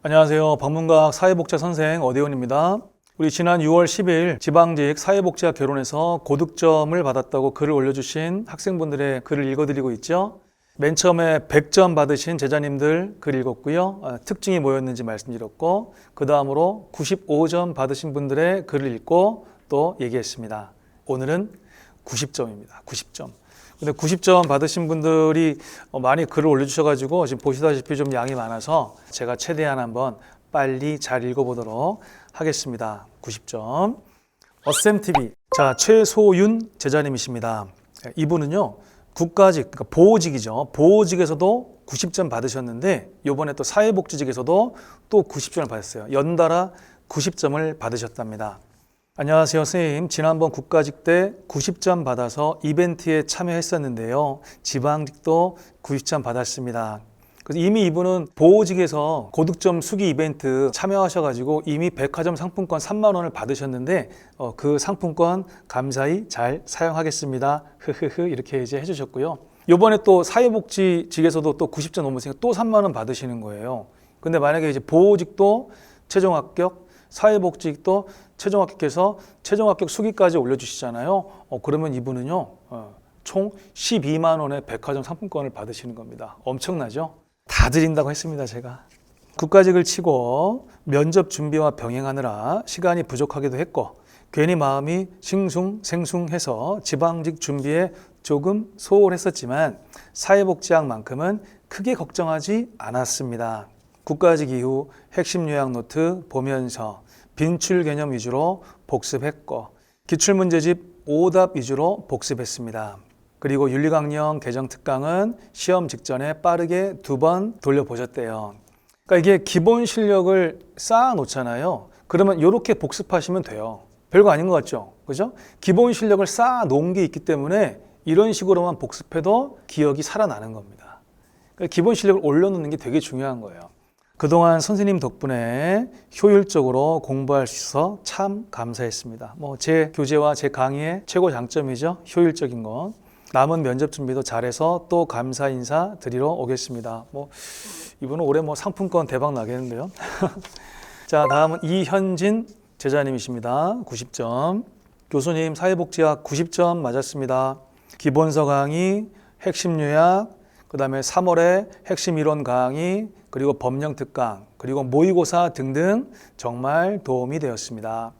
안녕하세요. 방문각 사회복지학 선생 어대훈입니다. 우리 지난 6월 10일 지방직 사회복지학 결혼에서 고득점을 받았다고 글을 올려주신 학생분들의 글을 읽어드리고 있죠. 맨 처음에 100점 받으신 제자님들 글 읽었고요. 특징이 뭐였는지 말씀드렸고, 그 다음으로 95점 받으신 분들의 글을 읽고 또 얘기했습니다. 오늘은 90점입니다. 90점. 근데 90점 받으신 분들이 많이 글을 올려주셔가지고 지금 보시다시피 좀 양이 많아서 제가 최대한 한번 빨리 잘 읽어보도록 하겠습니다. 90점. 어셈TV. 자, 최소윤 제자님이십니다. 이분은요, 국가직, 그러니까 보호직이죠. 보호직에서도 90점 받으셨는데, 요번에 또 사회복지직에서도 또 90점을 받았어요. 연달아 90점을 받으셨답니다. 안녕하세요, 선생님. 지난번 국가직 때 90점 받아서 이벤트에 참여했었는데요. 지방직도 90점 받았습니다. 그래서 이미 이분은 보호직에서 고득점 수기 이벤트 참여하셔가지고 이미 백화점 상품권 3만 원을 받으셨는데 그 상품권 감사히 잘 사용하겠습니다. 흐흐흐 이렇게 이제 해주셨고요. 이번에 또 사회복지직에서도 또 90점 넘으시니까 또 3만 원 받으시는 거예요. 근데 만약에 이제 보호직도 최종 합격, 사회복지직도 최종 합격해서 최종 합격 수기까지 올려주시잖아요. 그러면 이분은요, 총 12만 원의 백화점 상품권을 받으시는 겁니다. 엄청나죠? 다 드린다고 했습니다, 제가. 국가직을 치고 면접 준비와 병행하느라 시간이 부족하기도 했고, 괜히 마음이 싱숭생숭해서 지방직 준비에 조금 소홀했었지만 사회복지학만큼은 크게 걱정하지 않았습니다. 국가직 이후 핵심 요약 노트 보면서 빈출 개념 위주로 복습했고 기출문제집 오답 위주로 복습했습니다. 그리고 윤리강령 개정 특강은 시험 직전에 빠르게 2번 돌려보셨대요. 그러니까 이게 기본 실력을 쌓아 놓잖아요. 그러면 이렇게 복습하시면 돼요. 별거 아닌 것 같죠? 그죠? 기본 실력을 쌓아 놓은 게 있기 때문에 이런 식으로만 복습해도 기억이 살아나는 겁니다. 그러니까 기본 실력을 올려놓는 게 되게 중요한 거예요. 그동안 선생님 덕분에 효율적으로 공부할 수 있어서 참 감사했습니다. 제 교재와 제 강의의 최고 장점이죠. 효율적인 거. 남은 면접 준비도 잘해서 또 감사 인사 드리러 오겠습니다. 이분은 올해 상품권 대박 나겠는데요. 자, 다음은 이현진 제자님이십니다. 90점. 교수님 사회복지학 90점 맞았습니다. 기본서 강의, 핵심 요약, 그 다음에 3월에 핵심 이론 강의, 그리고 법령 특강, 그리고 모의고사 등등 정말 도움이 되었습니다.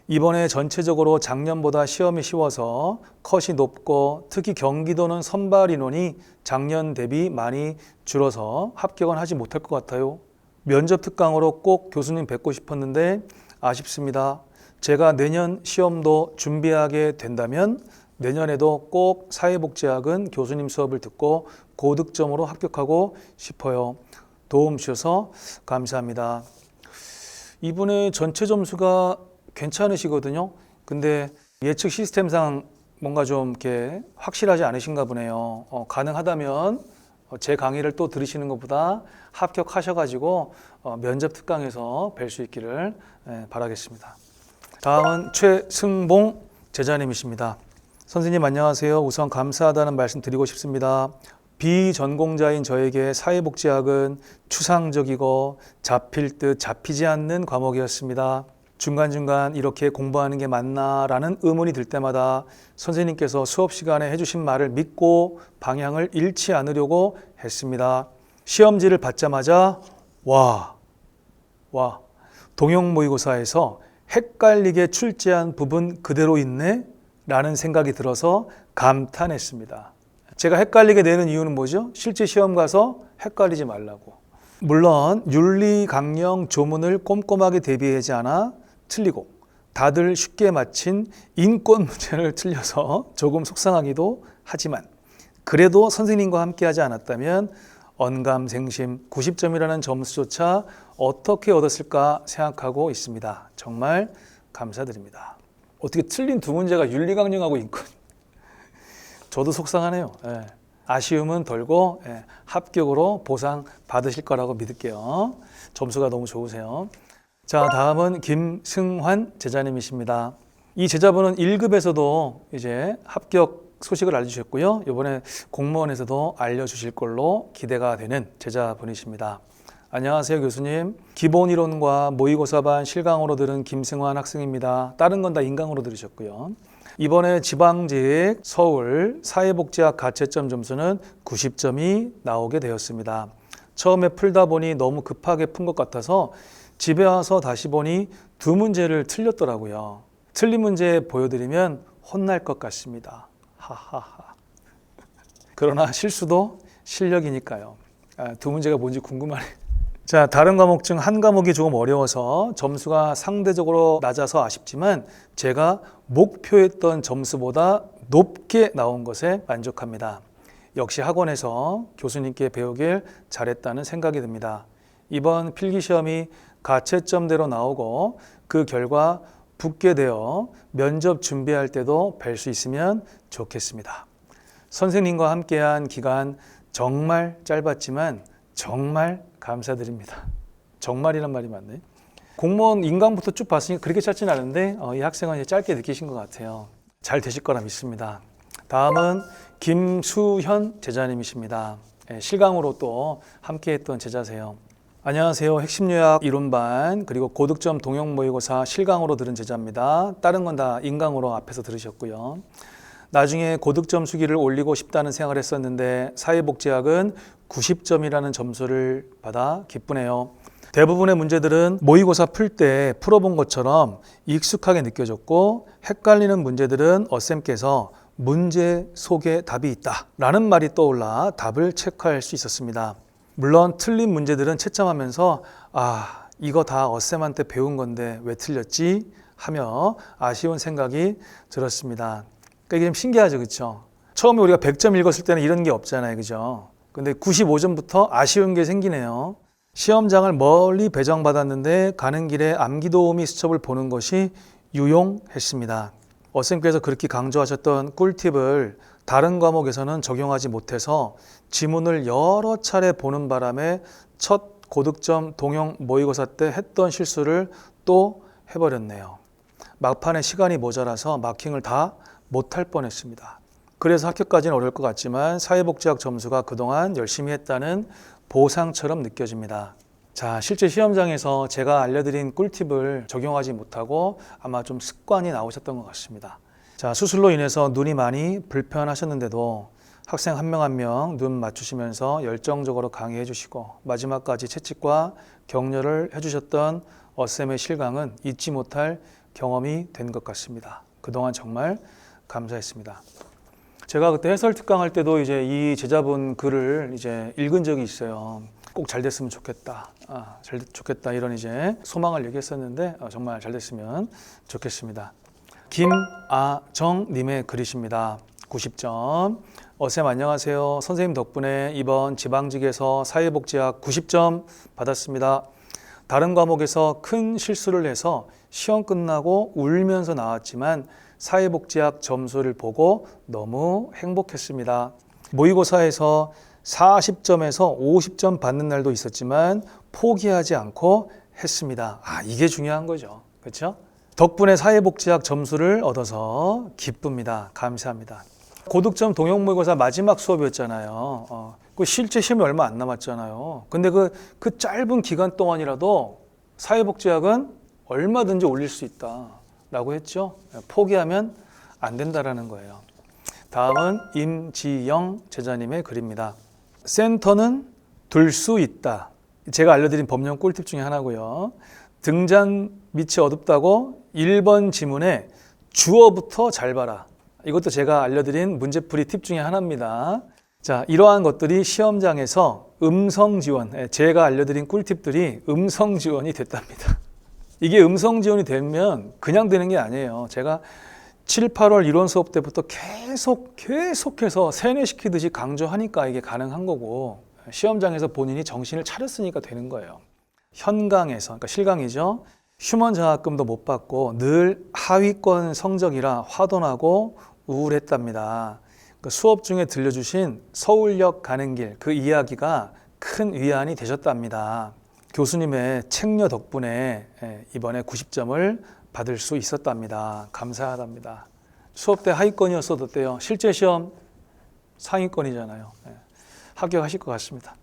이번에 전체적으로 작년보다 시험이 쉬워서 컷이 높고 특히 경기도는 선발 인원이 작년 대비 많이 줄어서 합격은 하지 못할 것 같아요. 면접 특강으로 꼭 교수님 뵙고 싶었는데 아쉽습니다. 제가 내년 시험도 준비하게 된다면 내년에도 꼭 사회복지학은 교수님 수업을 듣고 고득점으로 합격하고 싶어요. 도움 주셔서 감사합니다. 이분의 전체 점수가 괜찮으시거든요. 근데 예측 시스템상 뭔가 좀 이렇게 확실하지 않으신가 보네요. 가능하다면 제 강의를 또 들으시는 것보다 합격하셔가지고 면접 특강에서 뵐 수 있기를 바라겠습니다. 다음은 최승봉 제자님이십니다. 선생님 안녕하세요. 우선 감사하다는 말씀 드리고 싶습니다. 비전공자인 저에게 사회복지학은 추상적이고 잡힐 듯 잡히지 않는 과목이었습니다. 중간중간 이렇게 공부하는 게 맞나라는 의문이 들 때마다 선생님께서 수업 시간에 해주신 말을 믿고 방향을 잃지 않으려고 했습니다. 시험지를 받자마자 와 동형 모의고사에서 헷갈리게 출제한 부분 그대로 있네 라는 생각이 들어서 감탄했습니다. 제가 헷갈리게 내는 이유는 뭐죠? 실제 시험 가서 헷갈리지 말라고. 물론 윤리강령 조문을 꼼꼼하게 대비하지 않아 틀리고 다들 쉽게 맞힌 인권 문제를 틀려서 조금 속상하기도 하지만 그래도 선생님과 함께하지 않았다면 언감생심 90점이라는 점수조차 어떻게 얻었을까 생각하고 있습니다. 정말 감사드립니다. 어떻게 틀린 두 문제가 윤리강령하고 인권. 저도 속상하네요. 아쉬움은 덜고 합격으로 보상 받으실 거라고 믿을게요. 점수가 너무 좋으세요. 자, 다음은 김승환 제자님이십니다. 이 제자분은 1급에서도 이제 합격 소식을 알려주셨고요. 이번에 공무원에서도 알려주실 걸로 기대가 되는 제자분이십니다. 안녕하세요 교수님. 기본이론과 모의고사반 실강으로 들은 김승환 학생입니다. 다른 건 다 인강으로 들으셨고요. 이번에 지방직 서울 사회복지학 가채점 점수는 90점이 나오게 되었습니다. 처음에 풀다 보니 너무 급하게 푼 것 같아서 집에 와서 다시 보니 두 문제를 틀렸더라고요. 틀린 문제 보여드리면 혼날 것 같습니다. 하하하. 그러나 실수도 실력이니까요. 두 문제가 뭔지 궁금하네요. 자, 다른 과목 중 한 과목이 조금 어려워서 점수가 상대적으로 낮아서 아쉽지만 제가 목표했던 점수보다 높게 나온 것에 만족합니다. 역시 학원에서 교수님께 배우길 잘했다는 생각이 듭니다. 이번 필기시험이 가채점대로 나오고 그 결과 붙게 되어 면접 준비할 때도 뵐 수 있으면 좋겠습니다. 선생님과 함께한 기간 정말 짧았지만 정말 감사드립니다. 정말이란 말이 맞네. 공무원 인강부터 쭉 봤으니까 그렇게 짧진 않은데 이 학생은 이제 짧게 느끼신 것 같아요. 잘 되실 거라 믿습니다. 다음은 김수현 제자님이십니다. 실강으로 또 함께했던 제자세요. 안녕하세요. 핵심요약 이론반 그리고 고득점 동영 모의고사 실강으로 들은 제자입니다. 다른 건 다 인강으로 앞에서 들으셨고요. 나중에 고득점 수기를 올리고 싶다는 생각을 했었는데 사회복지학은 90점이라는 점수를 받아 기쁘네요. 대부분의 문제들은 모의고사 풀 때 풀어본 것처럼 익숙하게 느껴졌고 헷갈리는 문제들은 어쌤께서 문제 속에 답이 있다 라는 말이 떠올라 답을 체크할 수 있었습니다. 물론 틀린 문제들은 채점하면서 이거 다 어쌤한테 배운 건데 왜 틀렸지? 하며 아쉬운 생각이 들었습니다. 그러니까 이게 좀 신기하죠, 그렇죠? 처음에 우리가 100점 읽었을 때는 이런 게 없잖아요, 그죠? 근데 95점부터 아쉬운 게 생기네요. 시험장을 멀리 배정받았는데 가는 길에 암기도우미 수첩을 보는 것이 유용했습니다. 어쌤께서 그렇게 강조하셨던 꿀팁을 다른 과목에서는 적용하지 못해서 지문을 여러 차례 보는 바람에 첫 고득점 동영 모의고사 때 했던 실수를 또 해버렸네요. 막판에 시간이 모자라서 마킹을 다 못할 뻔했습니다. 그래서 합격까지는 어려울 것 같지만 사회복지학 점수가 그동안 열심히 했다는 보상처럼 느껴집니다. 자, 실제 시험장에서 제가 알려드린 꿀팁을 적용하지 못하고 아마 좀 습관이 나오셨던 것 같습니다. 자, 수술로 인해서 눈이 많이 불편하셨는데도 학생 한 명 한 명 눈 맞추시면서 열정적으로 강의해 주시고 마지막까지 채찍과 격려를 해주셨던 어쌤의 실강은 잊지 못할 경험이 된 것 같습니다. 그동안 정말 감사했습니다. 제가 그때 해설 특강 할 때도 이제 이 제자분 글을 이제 읽은 적이 있어요. 꼭 잘 됐으면 좋겠다. 좋겠다 이런 이제 소망을 얘기했었는데 정말 잘 됐으면 좋겠습니다. 김아정 님의 글이십니다. 90점. 어쌤 안녕하세요. 선생님 덕분에 이번 지방직에서 사회복지학 90점 받았습니다. 다른 과목에서 큰 실수를 해서 시험 끝나고 울면서 나왔지만 사회복지학 점수를 보고 너무 행복했습니다. 모의고사에서 40점에서 50점 받는 날도 있었지만 포기하지 않고 했습니다. 이게 중요한 거죠. 그렇죠? 덕분에 사회복지학 점수를 얻어서 기쁩니다. 감사합니다. 고득점 동영 모의고사 마지막 수업이었잖아요. 그 실제 시험이 얼마 안 남았잖아요. 근데 그 짧은 기간 동안이라도 사회복지학은 얼마든지 올릴 수 있다라고 했죠. 포기하면 안 된다라는 거예요. 다음은 임지영 제자님의 글입니다. 센터는 둘 수 있다. 제가 알려드린 법령 꿀팁 중에 하나고요. 등잔 밑이 어둡다고 1번 지문에 주어부터 잘 봐라. 이것도 제가 알려드린 문제풀이 팁 중에 하나입니다. 자, 이러한 것들이 시험장에서 음성 지원, 제가 알려드린 꿀팁들이 음성 지원이 됐답니다. 이게 음성 지원이 되면 그냥 되는 게 아니에요. 제가 7, 8월 이론 수업 때부터 계속해서 세뇌시키듯이 강조하니까 이게 가능한 거고 시험장에서 본인이 정신을 차렸으니까 되는 거예요. 현강에서, 그러니까 실강이죠. 휴먼 장학금도 못 받고 늘 하위권 성적이라 화돈하고 우울했답니다. 그 수업 중에 들려주신 서울역 가는 길, 그 이야기가 큰 위안이 되셨답니다. 교수님의 책녀 덕분에 이번에 90점을 받을 수 있었답니다. 감사하답니다. 수업 때 하위권이었어도 어때요? 실제 시험 상위권이잖아요. 합격하실 것 같습니다.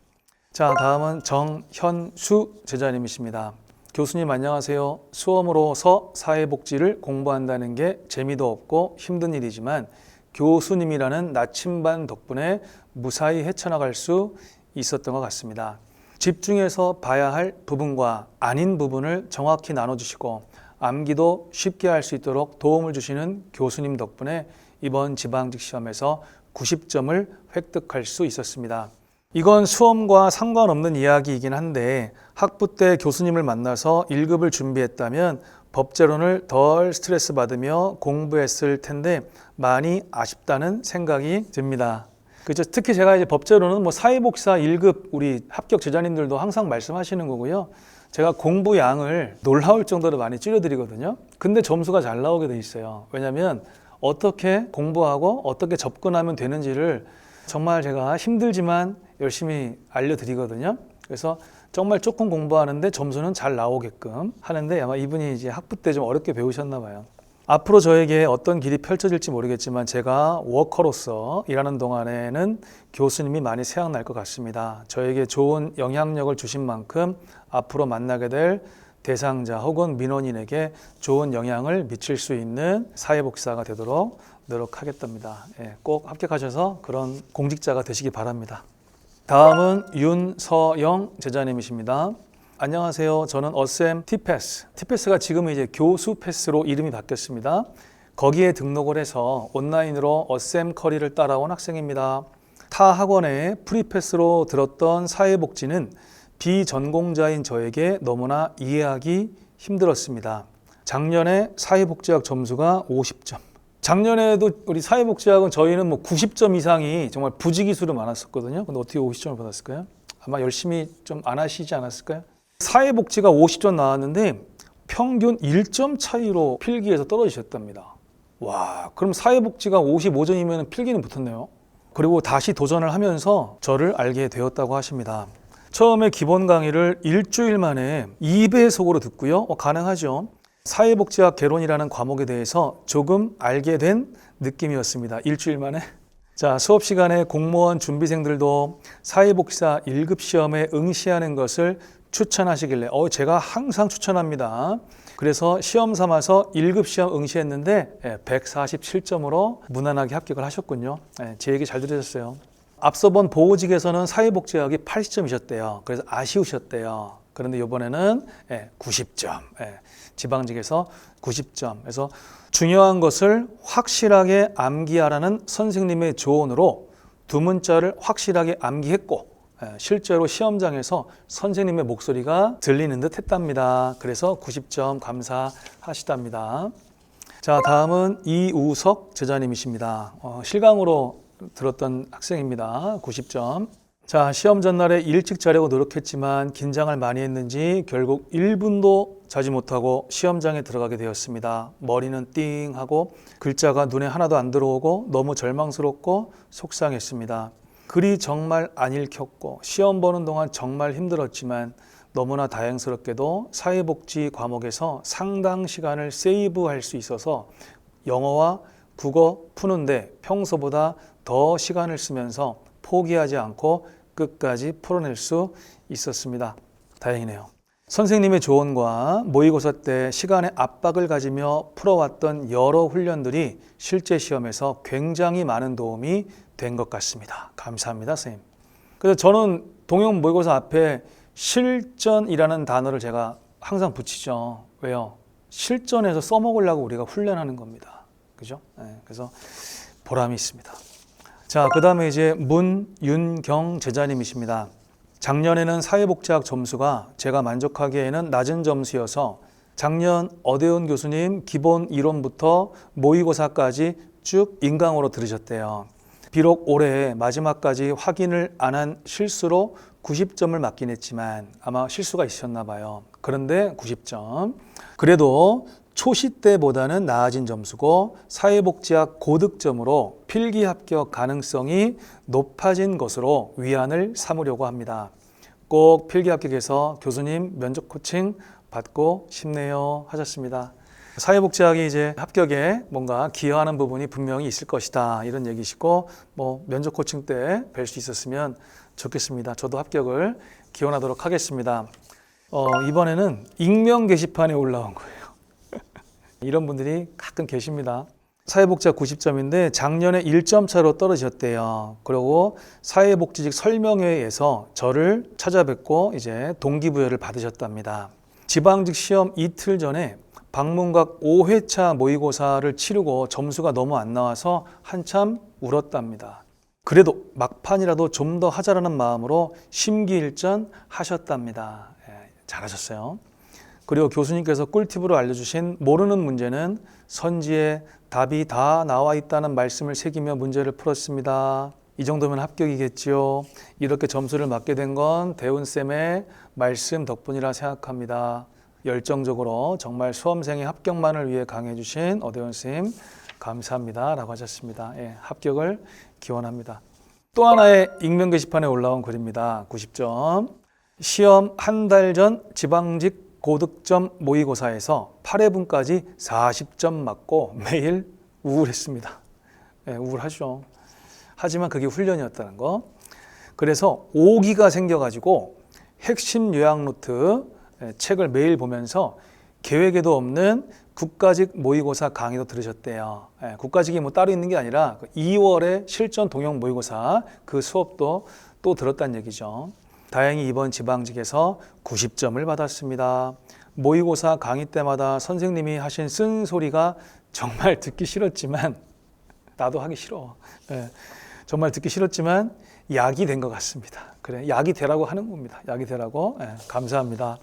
자, 다음은 정현수 제자님이십니다. 교수님 안녕하세요. 수험으로서 사회복지를 공부한다는 게 재미도 없고 힘든 일이지만 교수님이라는 나침반 덕분에 무사히 헤쳐나갈 수 있었던 것 같습니다. 집중해서 봐야 할 부분과 아닌 부분을 정확히 나눠주시고 암기도 쉽게 할 수 있도록 도움을 주시는 교수님 덕분에 이번 지방직 시험에서 90점을 획득할 수 있었습니다. 이건 수험과 상관없는 이야기이긴 한데 학부 때 교수님을 만나서 1급을 준비했다면 법제론을 덜 스트레스 받으며 공부했을 텐데 많이 아쉽다는 생각이 듭니다. 그렇죠. 특히 제가 이제 법제론은 뭐 사회복지사 1급 우리 합격 제자님들도 항상 말씀하시는 거고요. 제가 공부 양을 놀라울 정도로 많이 줄여드리거든요. 근데 점수가 잘 나오게 돼 있어요. 왜냐하면 어떻게 공부하고 어떻게 접근하면 되는지를 정말 제가 힘들지만 열심히 알려드리거든요. 그래서 정말 조금 공부하는데 점수는 잘 나오게끔 하는데 아마 이분이 이제 학부 때 좀 어렵게 배우셨나 봐요. 앞으로 저에게 어떤 길이 펼쳐질지 모르겠지만 제가 워커로서 일하는 동안에는 교수님이 많이 생각날 것 같습니다. 저에게 좋은 영향력을 주신 만큼 앞으로 만나게 될 대상자 혹은 민원인에게 좋은 영향을 미칠 수 있는 사회복지사가 되도록 노력하겠답니다. 꼭 합격하셔서 그런 공직자가 되시기 바랍니다. 다음은 윤서영 제자님이십니다. 안녕하세요. 저는 어셈 티패스. 티패스가 지금은 이제 교수 패스로 이름이 바뀌었습니다. 거기에 등록을 해서 온라인으로 어셈 커리를 따라온 학생입니다. 타 학원에 프리패스로 들었던 사회복지는 비전공자인 저에게 너무나 이해하기 힘들었습니다. 작년에 사회복지학 점수가 50점. 작년에도 우리 사회복지학은 저희는 뭐 90점 이상이 정말 부지기수로 많았었거든요. 근데 어떻게 50점을 받았을까요? 아마 열심히 좀 안 하시지 않았을까요? 사회복지가 50점 나왔는데 평균 1점 차이로 필기에서 떨어지셨답니다. 와, 그럼 사회복지가 55점이면 필기는 붙었네요. 그리고 다시 도전을 하면서 저를 알게 되었다고 하십니다. 처음에 기본 강의를 일주일 만에 2배속으로 듣고요. 가능하죠. 사회복지학 개론이라는 과목에 대해서 조금 알게 된 느낌이었습니다. 일주일 만에. 자, 수업 시간에 공무원 준비생들도 사회복지사 1급 시험에 응시하는 것을 추천하시길래 제가 항상 추천합니다. 그래서 시험 삼아서 1급 시험 응시했는데 147점으로 무난하게 합격을 하셨군요. 제 얘기 잘 들으셨어요. 앞서 본 보호직에서는 사회복지학이 80점이셨대요. 그래서 아쉬우셨대요. 그런데 이번에는 90점. 지방직에서 90점. 그래서 중요한 것을 확실하게 암기하라는 선생님의 조언으로 두 문자를 확실하게 암기했고 실제로 시험장에서 선생님의 목소리가 들리는 듯 했답니다. 그래서 90점 감사하시답니다. 자, 다음은 이우석 제자님이십니다. 실강으로 들었던 학생입니다. 90점. 자, 시험 전날에 일찍 자려고 노력했지만 긴장을 많이 했는지 결국 1분도 자지 못하고 시험장에 들어가게 되었습니다. 머리는 띵하고 글자가 눈에 하나도 안 들어오고 너무 절망스럽고 속상했습니다. 글이 정말 안 읽혔고 시험 보는 동안 정말 힘들었지만 너무나 다행스럽게도 사회복지 과목에서 상당 시간을 세이브할 수 있어서 영어와 국어 푸는데 평소보다 더 시간을 쓰면서 포기하지 않고 끝까지 풀어낼 수 있었습니다. 다행이네요. 선생님의 조언과 모의고사 때 시간의 압박을 가지며 풀어왔던 여러 훈련들이 실제 시험에서 굉장히 많은 도움이 된 것 같습니다. 감사합니다, 선생님. 그래서 저는 동영 모의고사 앞에 실전이라는 단어를 제가 항상 붙이죠. 왜요? 실전에서 써먹으려고 우리가 훈련하는 겁니다. 그죠? 그래서 보람이 있습니다. 자, 그 다음에 이제 문윤경 제자님이십니다. 작년에는 사회복지학 점수가 제가 만족하기에는 낮은 점수여서 작년 어대훈 교수님 기본 이론부터 모의고사까지 쭉 인강으로 들으셨대요. 비록 올해 마지막까지 확인을 안 한 실수로 90점을 맞긴 했지만 아마 실수가 있으셨나 봐요. 그런데 90점. 그래도 초시 때보다는 나아진 점수고 사회복지학 고득점으로 필기 합격 가능성이 높아진 것으로 위안을 삼으려고 합니다. 꼭 필기 합격해서 교수님 면접 코칭 받고 싶네요 하셨습니다. 사회복지학이 이제 합격에 뭔가 기여하는 부분이 분명히 있을 것이다 이런 얘기시고 면접 코칭 때 뵐 수 있었으면 좋겠습니다. 저도 합격을 기원하도록 하겠습니다. 이번에는 익명 게시판에 올라온 거예요. 이런 분들이 가끔 계십니다. 사회복지가 90점인데 작년에 1점 차로 떨어졌대요. 그리고 사회복지직 설명회에서 저를 찾아뵙고 이제 동기부여를 받으셨답니다. 지방직 시험 이틀 전에 방문각 5회차 모의고사를 치르고 점수가 너무 안 나와서 한참 울었답니다. 그래도 막판이라도 좀 더 하자라는 마음으로 심기일전 하셨답니다. 잘하셨어요. 그리고 교수님께서 꿀팁으로 알려주신 모르는 문제는 선지에 답이 다 나와 있다는 말씀을 새기며 문제를 풀었습니다. 이 정도면 합격이겠지요. 이렇게 점수를 맞게 된 건 대운쌤의 말씀 덕분이라 생각합니다. 열정적으로 정말 수험생의 합격만을 위해 강해 주신 어대원쌤 감사합니다 라고 하셨습니다. 합격을 기원합니다. 또 하나의 익명 게시판에 올라온 글입니다. 90점. 시험 한 달 전 지방직 고득점 모의고사에서 8회분까지 40점 맞고 매일 우울했습니다. 우울하죠. 하지만 그게 훈련이었다는 거. 그래서 오기가 생겨가지고 핵심 요약 노트 책을 매일 보면서 계획에도 없는 국가직 모의고사 강의도 들으셨대요. 국가직이 뭐 따로 있는 게 아니라 2월에 실전 동영 모의고사 그 수업도 또 들었다는 얘기죠. 다행히 이번 지방직에서 90점을 받았습니다. 모의고사 강의 때마다 선생님이 하신 쓴소리가 정말 듣기 싫었지만 나도 하기 싫어. 정말 듣기 싫었지만 약이 된 것 같습니다. 그래, 약이 되라고 하는 겁니다. 약이 되라고. 감사합니다.